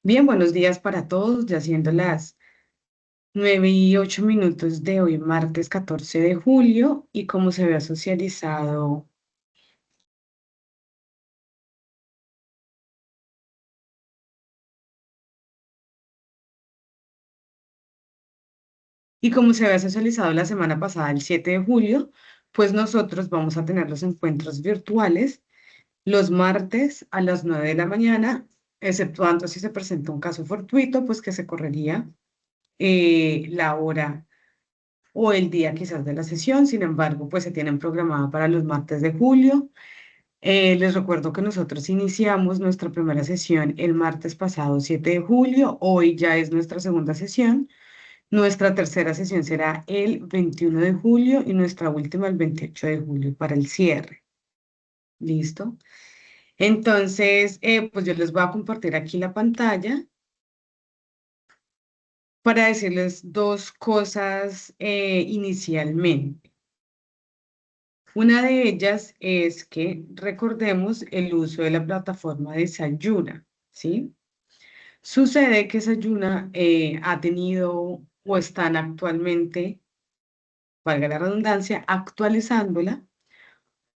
Bien, buenos días para todos, ya siendo las 9:08 de hoy, martes 14 de julio, y como se había socializado, la semana pasada, el 7 de julio, pues nosotros vamos a tener los encuentros virtuales los martes a las 9 de la mañana, exceptuando si se presenta un caso fortuito, pues que se correría la hora o el día quizás de la sesión. Sin embargo, pues se tienen programada para los martes de julio. Les recuerdo que nosotros iniciamos nuestra primera sesión el martes pasado, 7 de julio. Hoy ya es nuestra segunda sesión. Nuestra tercera sesión será el 21 de julio y nuestra última el 28 de julio para el cierre. ¿Listo? Entonces, pues yo les voy a compartir aquí la pantalla para decirles dos cosas inicialmente. Una de ellas es que recordemos el uso de la plataforma de Sayuna, ¿sí? Sucede que Sayuna ha tenido o están actualmente, valga la redundancia, actualizándola.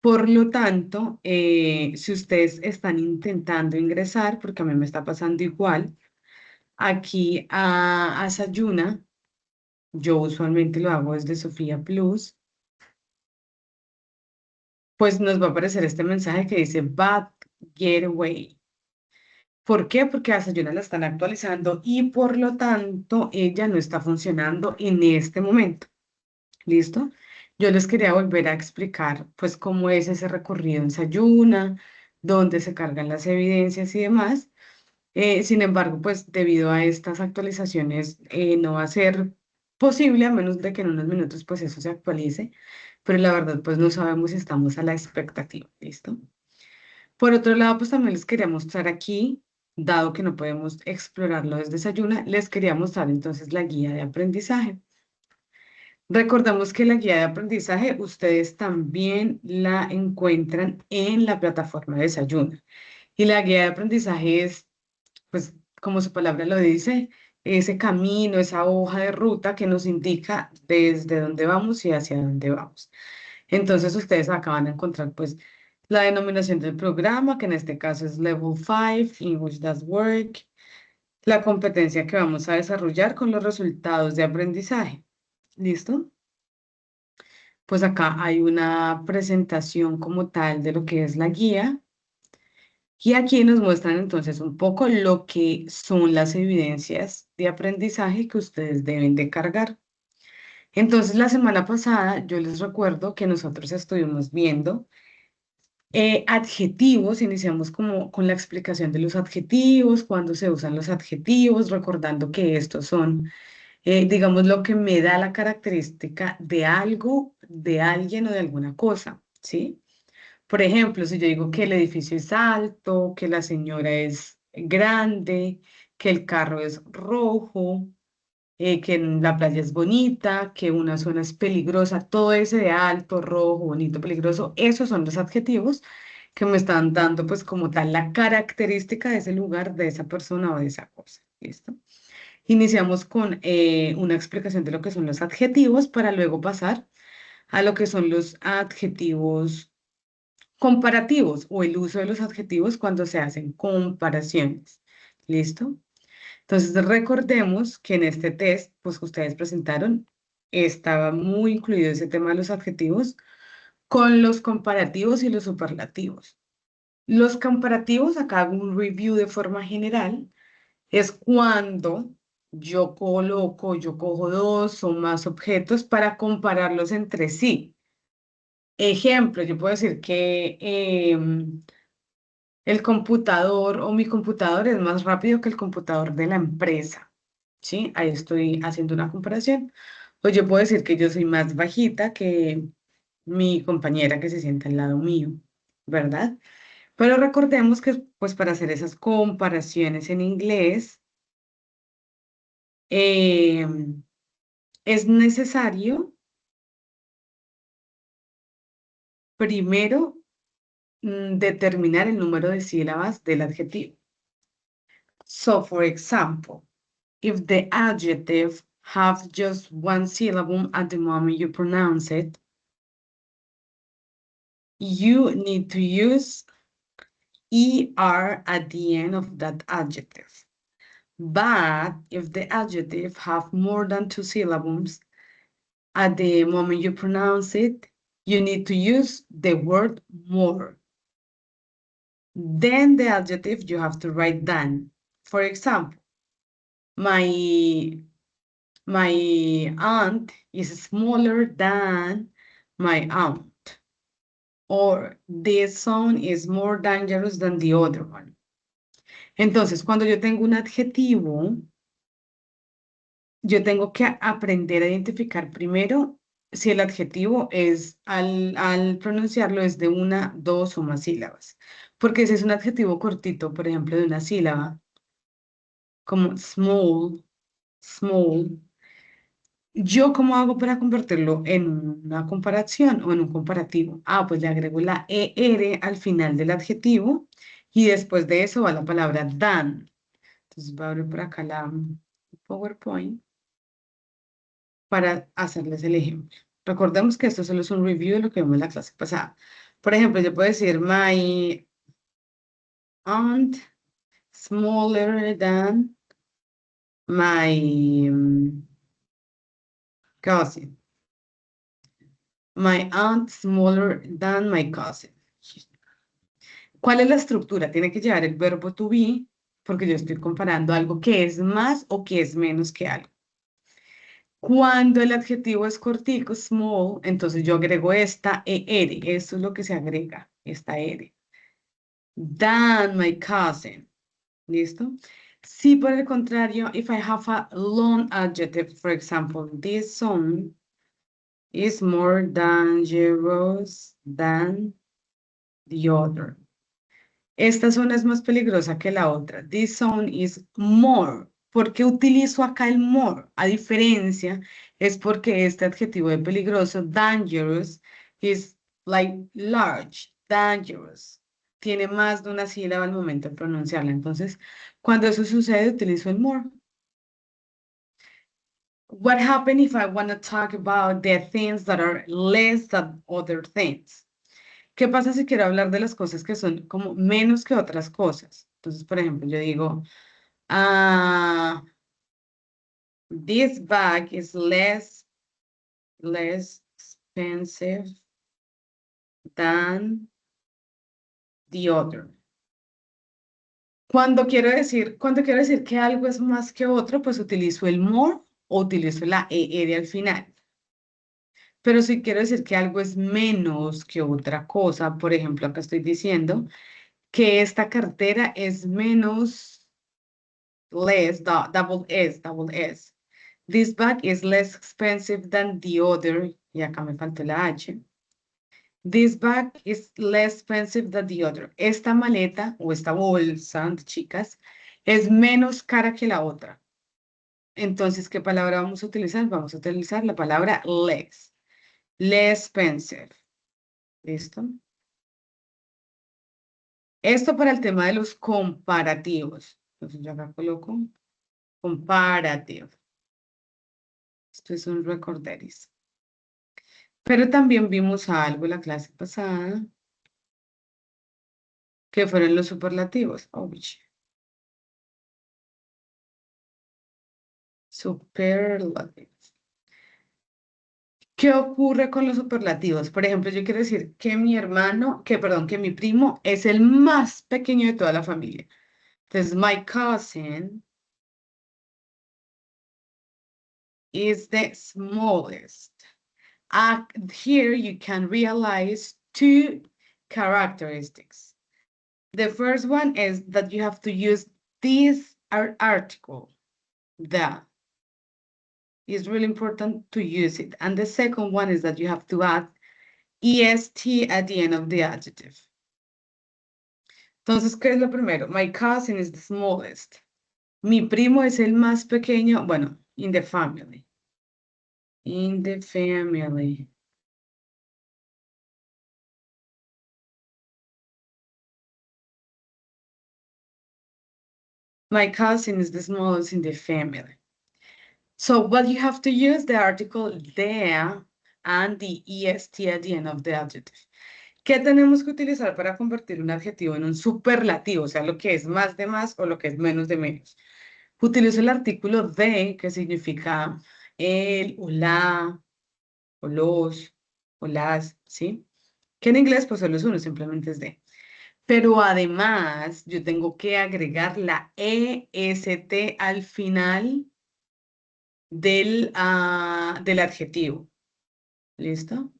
Por lo tanto, si ustedes están intentando ingresar, porque a mí me está pasando igual, aquí a Sayuna, yo usualmente lo hago desde Sofía Plus, pues nos va a aparecer este mensaje que dice Bad Getaway. ¿Por qué? Porque a Sayuna la están actualizando y por lo tanto ella no está funcionando en este momento. ¿Listo? Yo les quería volver a explicar pues cómo es ese recorrido en Sayuna, dónde se cargan las evidencias y demás. Sin embargo, pues debido a estas actualizaciones no va a ser posible a menos de que en unos minutos pues eso se actualice, pero la verdad pues no sabemos si estamos a la expectativa, ¿listo? Por otro lado, pues también les quería mostrar aquí, dado que no podemos explorarlo desde Sayuna, les quería mostrar entonces la guía de aprendizaje. Recordamos que la guía de aprendizaje ustedes también la encuentran en la plataforma de Sayuna. Y la guía de aprendizaje es, pues, como su palabra lo dice, ese camino, esa hoja de ruta que nos indica desde dónde vamos y hacia dónde vamos. Entonces ustedes acá van a encontrar, pues, la denominación del programa, que en este caso es Level 5, English Does Work, la competencia que vamos a desarrollar con los resultados de aprendizaje. ¿Listo? Pues acá hay una presentación como tal de lo que es la guía y aquí nos muestran entonces un poco lo que son las evidencias de aprendizaje que ustedes deben de cargar. Entonces la semana pasada yo les recuerdo que nosotros estuvimos viendo adjetivos, iniciamos como con la explicación de los adjetivos, cuándo se usan los adjetivos, recordando que estos son digamos, lo que me da la característica de algo, de alguien o de alguna cosa, ¿sí? Por ejemplo, si yo digo que el edificio es alto, que la señora es grande, que el carro es rojo, que en la playa es bonita, que una zona es peligrosa, todo ese de alto, rojo, bonito, peligroso, esos son los adjetivos que me están dando pues como tal la característica de ese lugar, de esa persona o de esa cosa, ¿listo? Iniciamos con una explicación de lo que son los adjetivos para luego pasar a lo que son los adjetivos comparativos o el uso de los adjetivos cuando se hacen comparaciones. ¿Listo? Entonces recordemos que en este test, pues que ustedes presentaron, estaba muy incluido ese tema de los adjetivos con los comparativos y los superlativos. Los comparativos, acá hago un review de forma general, es cuando yo cojo dos o más objetos para compararlos entre sí. Ejemplo, yo puedo decir que el computador o mi computador es más rápido que el computador de la empresa. ¿Sí? Ahí estoy haciendo una comparación. O yo puedo decir que yo soy más bajita que mi compañera que se sienta al lado mío, ¿verdad? Pero recordemos que pues para hacer esas comparaciones en inglés, eh, es necesario primero determinar el número de sílabas del adjetivo. So, for example, if the adjective have just one syllable at the moment you pronounce it, you need to use ER at the end of that adjective. But if the adjective have more than two syllables, at the moment you pronounce it, you need to use the word more. Then the adjective you have to write down. For example, my aunt is smaller than my aunt. Or this son is more dangerous than the other one. Entonces, cuando yo tengo un adjetivo, yo tengo que aprender a identificar primero si el adjetivo es, al pronunciarlo, es de una, dos o más sílabas. Porque si es un adjetivo cortito, por ejemplo, de una sílaba, como small, small, ¿yo cómo hago para convertirlo en una comparación o en un comparativo? Ah, pues le agrego la ER al final del adjetivo y después de eso va la palabra than. Entonces voy a abrir por acá la PowerPoint para hacerles el ejemplo. Recordemos que esto solo es un review de lo que vimos en la clase pasada. Por ejemplo, yo puedo decir my aunt smaller than my cousin. My aunt smaller than my cousin. ¿Cuál es la estructura? Tiene que llevar el verbo to be, porque yo estoy comparando algo que es más o que es menos que algo. Cuando el adjetivo es cortico, small, entonces yo agrego esta ER. Esto es lo que se agrega, esta ER. Than my cousin. ¿Listo? Si por el contrario, if I have a long adjective, for example, this son is more dangerous than the other. Esta zona es más peligrosa que la otra. This zone is more. ¿Por qué utilizo acá el more? A diferencia, es porque este adjetivo de peligroso, dangerous, is like large, dangerous. Tiene más de una sílaba al momento de pronunciarla. Entonces, cuando eso sucede, utilizo el more. What happens if I want to talk about the things that are less than other things? ¿Qué pasa si quiero hablar de las cosas que son como menos que otras cosas? Entonces, por ejemplo, yo digo, ah, this bag is less expensive than the other. Cuando quiero decir que algo es más que otro, pues utilizo el more o utilizo la ER al final. Pero si quiero decir que algo es menos que otra cosa, por ejemplo, acá estoy diciendo que esta cartera es menos less, double S. This bag is less expensive than the other. Y acá me faltó la H. This bag is less expensive than the other. Esta maleta o esta bolsa de chicas es menos cara que la otra. Entonces, ¿qué palabra vamos a utilizar? Vamos a utilizar la palabra less. Less expensive. ¿Listo? Esto para el tema de los comparativos. Entonces, yo acá coloco comparative. Esto es un recorderis. Pero también vimos algo en la clase pasada, que fueron los superlativos. Ouch. Superlativos. ¿Qué ocurre con los superlativos? Por ejemplo, yo quiero decir que que mi primo es el más pequeño de toda la familia. Entonces, my cousin is the smallest. Here you can realize two characteristics. The first one is that you have to use this article, the. It's really important to use it. And the second one is that you have to add est at the end of the adjective. Entonces, ¿qué es lo primero? My cousin is the smallest. Mi primo es el más pequeño, bueno, in the family. In the family. My cousin is the smallest in the family. So what you have to use the article the and the est at the end of the adjective. ¿Qué tenemos que utilizar para convertir un adjetivo en un superlativo? O sea, lo que es más de más o lo que es menos de menos. Utilizo el artículo de, que significa el, o la, o los, o las, ¿sí? Que en inglés pues solo es uno, simplemente es de. Pero además yo tengo que agregar la est al final del adjetivo. ¿Listo?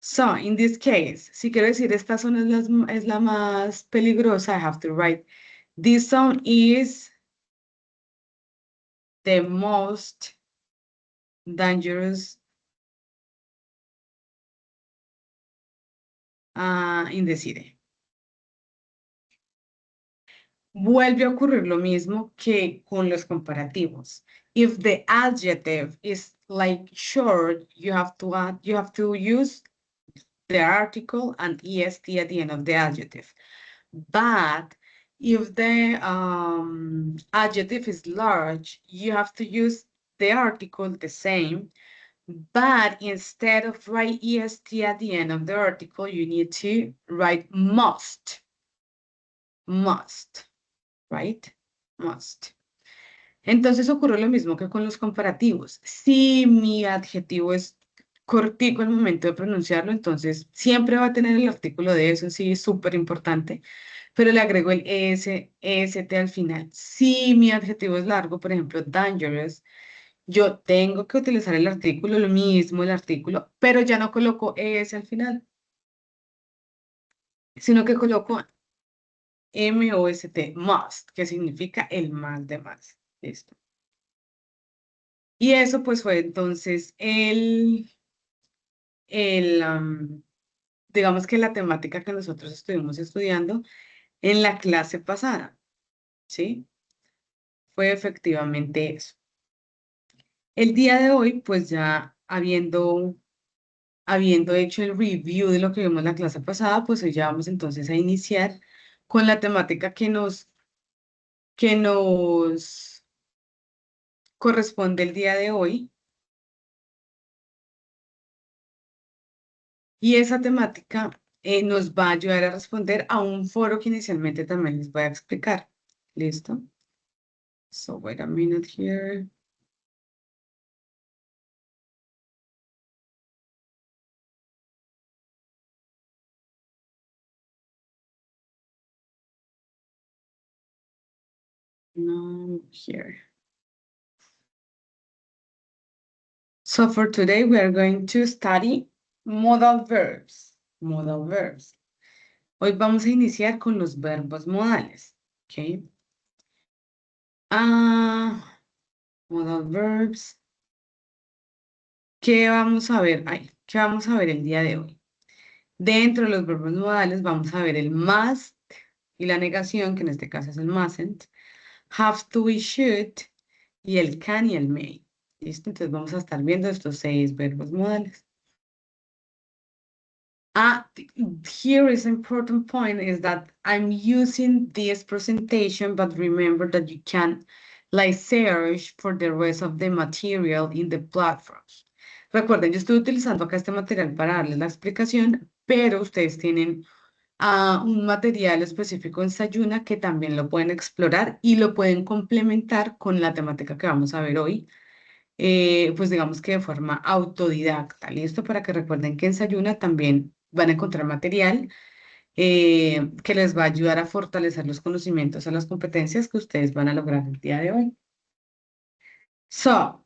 So, in this case, si quiero decir esta zona es la más peligrosa, I have to write, this zone is the most dangerous in the city. Vuelve a ocurrir lo mismo que con los comparativos. If the adjective is like short, you have to use the article and est at the end of the adjective. But if the adjective is large, you have to use the article the same, but instead of write est at the end of the article, you need to write must, right? Must. Entonces ocurre lo mismo que con los comparativos. Si mi adjetivo es cortico al momento de pronunciarlo, entonces siempre va a tener el artículo de eso, sí, es súper importante, pero le agrego el est al final. Si mi adjetivo es largo, por ejemplo, dangerous, yo tengo que utilizar el artículo, lo mismo el artículo, pero ya no coloco es al final, sino que coloco must, que significa el más de más. Listo. Y eso pues fue entonces digamos que la temática que nosotros estuvimos estudiando en la clase pasada, ¿sí? Fue efectivamente eso. El día de hoy, pues ya habiendo hecho el review de lo que vimos la clase pasada, pues hoy ya vamos entonces a iniciar con la temática que nos corresponde el día de hoy. Y esa temática nos va a ayudar a responder a un foro que inicialmente también les voy a explicar. ¿Listo? So wait a minute here. No, here. So for today, we are going to study modal verbs. Modal verbs. Hoy vamos a iniciar con los verbos modales. ¿Ok? Modal verbs. ¿Qué vamos a ver? ¿Qué vamos a ver el día de hoy? Dentro de los verbos modales vamos a ver el must y la negación, que en este caso es el mustn't, have to y should, y el can y el may. ¿Listo? Entonces vamos a estar viendo estos 6 verbos modales. Here is an important point is that I'm using this presentation, but remember that you can like search for the rest of the material in the platforms. Recuerden, yo estoy utilizando acá este material para darles la explicación, pero ustedes tienen un material específico en Sayuna que también lo pueden explorar y lo pueden complementar con la temática que vamos a ver hoy, pues digamos que de forma autodidacta, ¿listo? Para que recuerden que en Sayuna también van a encontrar material que les va a ayudar a fortalecer los conocimientos o las competencias que ustedes van a lograr el día de hoy. So,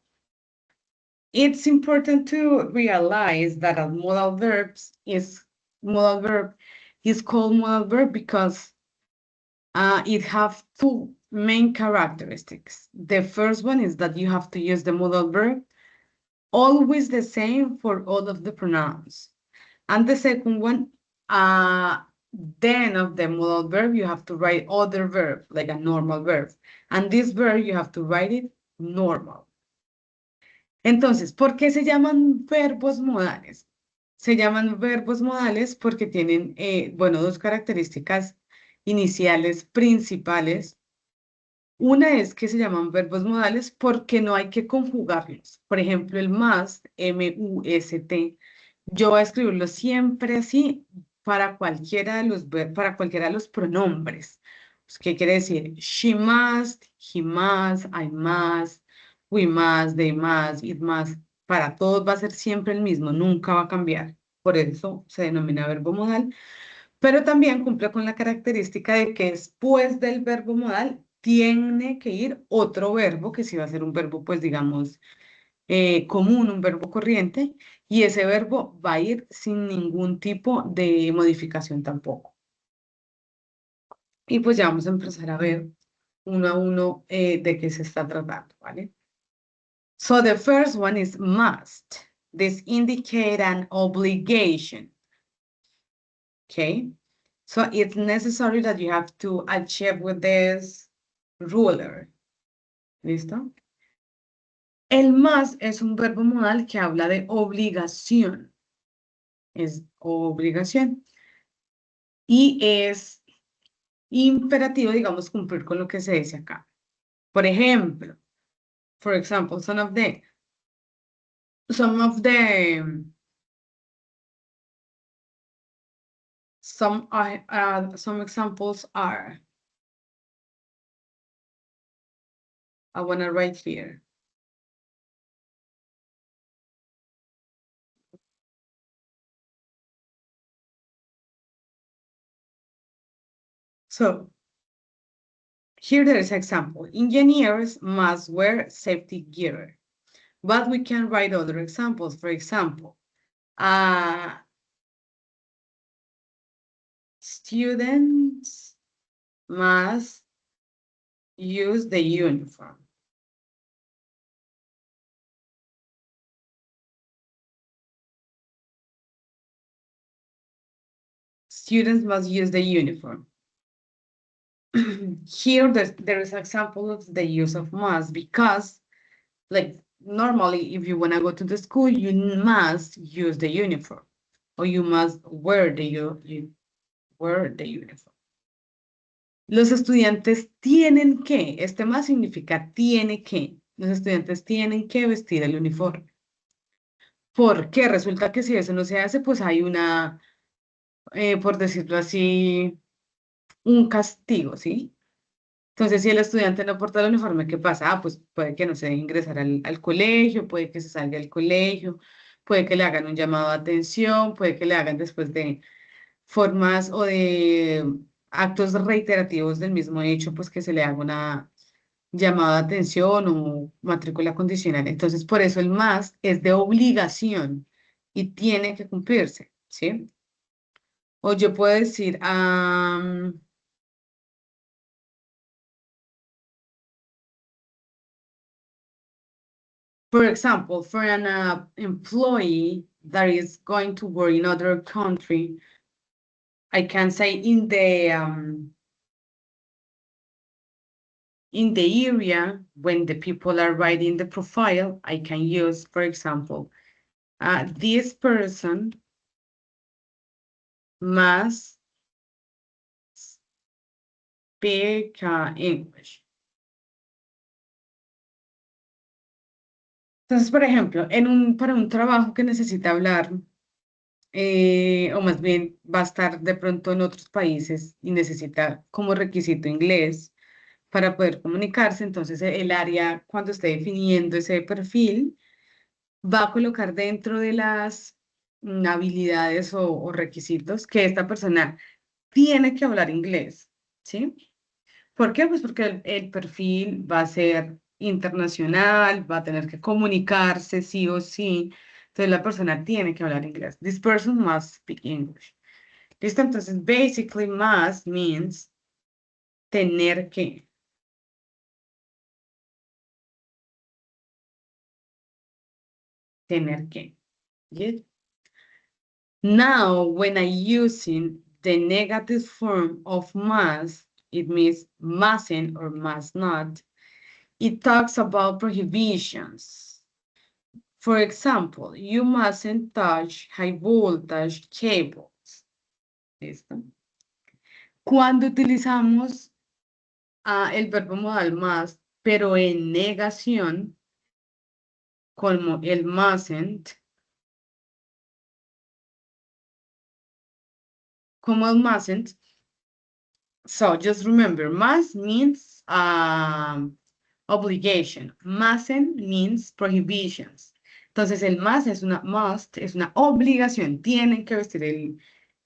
it's important to realize that a modal verb is called modal verb because it have two main characteristics. The first one is that you have to use the modal verb always the same for all of the pronouns. And the second one, then of the modal verb, you have to write other verb, like a normal verb. And this verb, you have to write it normal. Entonces, ¿por qué se llaman verbos modales? Se llaman verbos modales porque tienen, bueno, dos características iniciales principales. Una es que se llaman verbos modales porque no hay que conjugarlos. Por ejemplo, el must, M-U-S-T, yo voy a escribirlo siempre así para cualquiera de los pronombres. Pues, ¿qué quiere decir? She must, he must, I must, we must, they must, it must. Para todos va a ser siempre el mismo, nunca va a cambiar. Por eso se denomina verbo modal, pero también cumple con la característica de que después del verbo modal tiene que ir otro verbo, que sí va a ser un verbo, pues digamos, común, un verbo corriente, y ese verbo va a ir sin ningún tipo de modificación tampoco. Y pues ya vamos a empezar a ver uno a uno de qué se está tratando, ¿vale? So the first one is must. This indicate an obligation, okay? So it's necessary that you have to achieve with this ruler. ¿Listo? El must es un verbo modal que habla de obligación. Es obligación. Y es imperativo, digamos, cumplir con lo que se dice acá. Por ejemplo, for example, some examples are, I want to write here. So, here there is an example. Engineers must wear safety gear. But we can write other examples. For example, students must use the uniform. Students must use the uniform. Here, there is an example of the use of must because, like, normally, if you want to go to the school, you must use the uniform or you must wear wear the uniform. Los estudiantes tienen que, este más significa tiene que, los estudiantes tienen que vestir el uniforme. Porque resulta que si eso no se hace, pues hay por decirlo así, un castigo, ¿sí? Entonces, si el estudiante no porta el uniforme, ¿qué pasa? Ah, pues puede que no se deje ingresar al colegio, puede que se salga del colegio, puede que le hagan un llamado de atención, puede que le hagan después de formas o de actos reiterativos del mismo hecho, pues que se le haga una llamada de atención o matrícula condicional. Entonces, por eso el más es de obligación y tiene que cumplirse, ¿sí? O yo puedo decir, for example, for an employee that is going to work in other country, I can say in the area when the people are writing the profile, I can use, for example, this person must speak English. Entonces, por ejemplo, para un trabajo que necesita hablar, o más bien va a estar de pronto en otros países y necesita como requisito inglés para poder comunicarse, entonces el área, cuando esté definiendo ese perfil, va a colocar dentro de las habilidades o requisitos que esta persona tiene que hablar inglés, ¿sí? ¿Por qué? Pues porque el perfil va a ser internacional, va a tener que comunicarse sí o sí. Entonces la persona tiene que hablar inglés. This person must speak English. ¿Listo? Entonces, basically, must means tener que. Tener que. Yes. Now, when I using the negative form of must, it means mustn't or must not. It talks about prohibitions. For example, you mustn't touch high voltage cables. ¿Listo? Cuando utilizamos el verbo modal más, pero en negación, como el mustn't, como el mustn't, so just remember, must means obligation, mustn't means prohibitions. Entonces el must es una obligación, tienen que vestir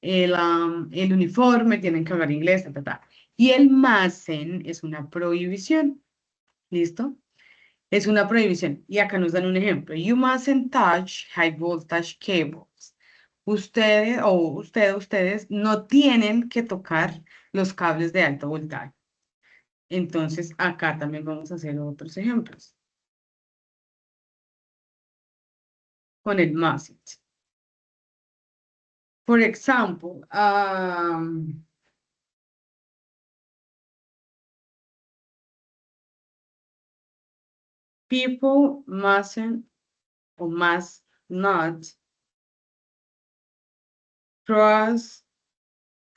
el uniforme, tienen que hablar inglés, ta, ta, ta. Y el mustn't es una prohibición, ¿listo? Es una prohibición. Y acá nos dan un ejemplo. You mustn't touch high voltage cables. Ustedes no tienen que tocar los cables de alto voltaje. Entonces, acá también vamos a hacer otros ejemplos con el mustn't. For example, people mustn't or must not cross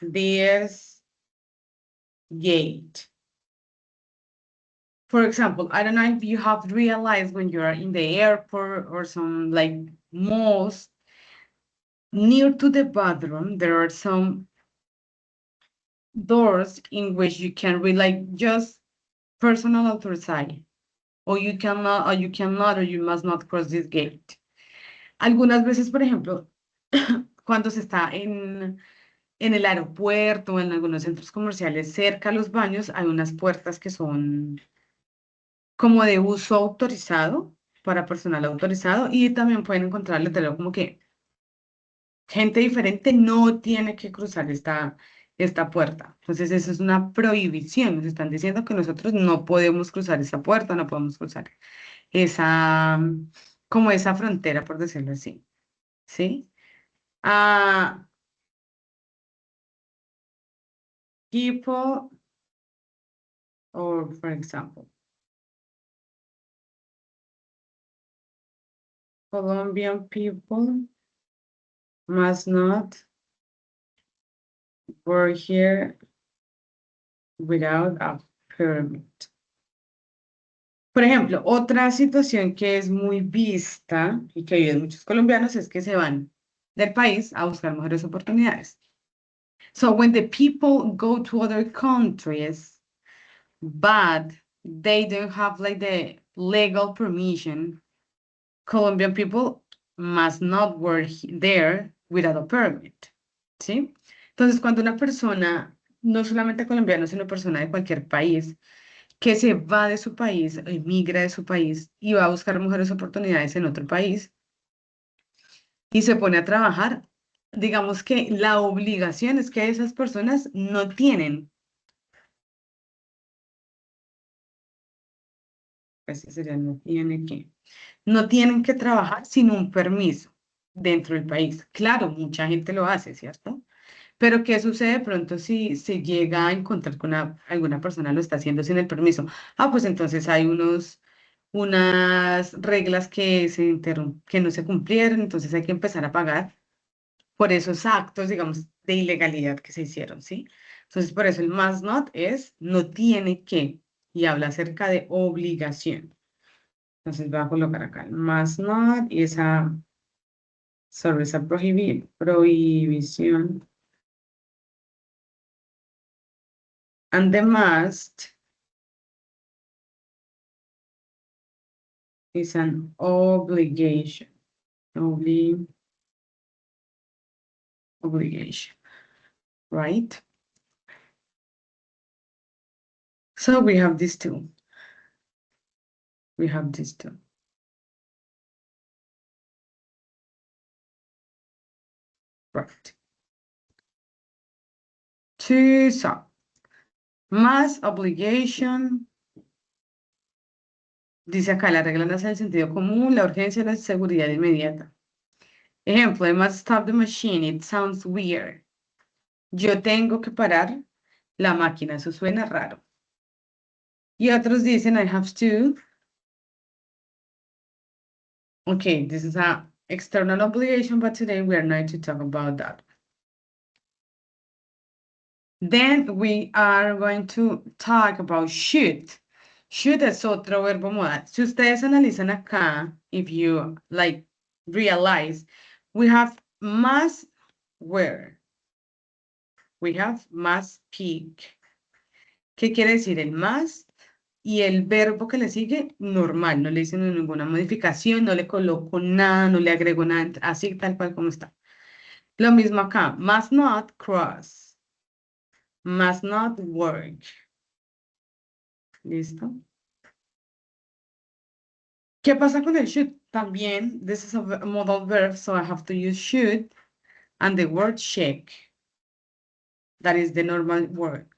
this gate. For example, I don't know if you have realized when you are in the airport or some like malls, near to the bathroom, there are some doors in which you can read like just personal authorization, or you must not cross this gate. Algunas veces, por ejemplo, cuando se está en el aeropuerto o en algunos centros comerciales cerca a los baños, hay unas puertas que son como de uso autorizado para personal autorizado y también pueden encontrar letrero como que gente diferente no tiene que cruzar esta puerta. Entonces, eso es una prohibición. Nos están diciendo que nosotros no podemos cruzar esa puerta, no podemos cruzar esa, como esa frontera, por decirlo así. ¿Sí? Ah, people, or for example, Colombian people must not work here without a permit. Por ejemplo, otra situación que es muy vista y que viven muchos colombianos es que se van del país a buscar mejores oportunidades. So when the people go to other countries, but they don't have like the legal permission, Colombian people must not work there without a permit. ¿Sí? Entonces, cuando una persona, no solamente colombiano, sino persona de cualquier país, que se va de su país, emigra de su país y va a buscar mejores oportunidades en otro país y se pone a trabajar, digamos que la obligación es que esas personas no tienen, ese sería no tiene que, no tienen que trabajar sin un permiso dentro del país. Claro, mucha gente lo hace, ¿cierto? Pero ¿qué sucede de pronto si se llega a encontrar con alguna persona lo está haciendo sin el permiso? Ah, pues entonces hay unas reglas que no se cumplieron, entonces hay que empezar a pagar por esos actos, digamos, de ilegalidad que se hicieron, ¿sí? Entonces, por eso el must not es no tiene que y habla acerca de obligación. Entonces voy a colocar acá el must not y esa prohibición. And the must is an obligation. Obligation, right? So we have these two. We have these two. Right. Two, so más obligation. Dice acá, la regla nace del sentido común, la urgencia y la seguridad inmediata. Ejemplo, I must stop the machine. It sounds weird. Yo tengo que parar la máquina. Eso suena raro. Y otros dicen, I have to. Okay, this is a external obligation, but today we are not to talk about that. Then we are going to talk about should. Should es otro verbo modal. Si ustedes analizan acá, if you like realize, we have must wear. We have must speak. ¿Qué quiere decir el must? Y el verbo que le sigue, normal, no le hice ninguna modificación, no le coloco nada, no le agrego nada, así tal cual como está. Lo mismo acá, must not cross, must not work. ¿Listo? ¿Qué pasa con el should? También, this is a modal verb, so I have to use should, and the word check. That is the normal word.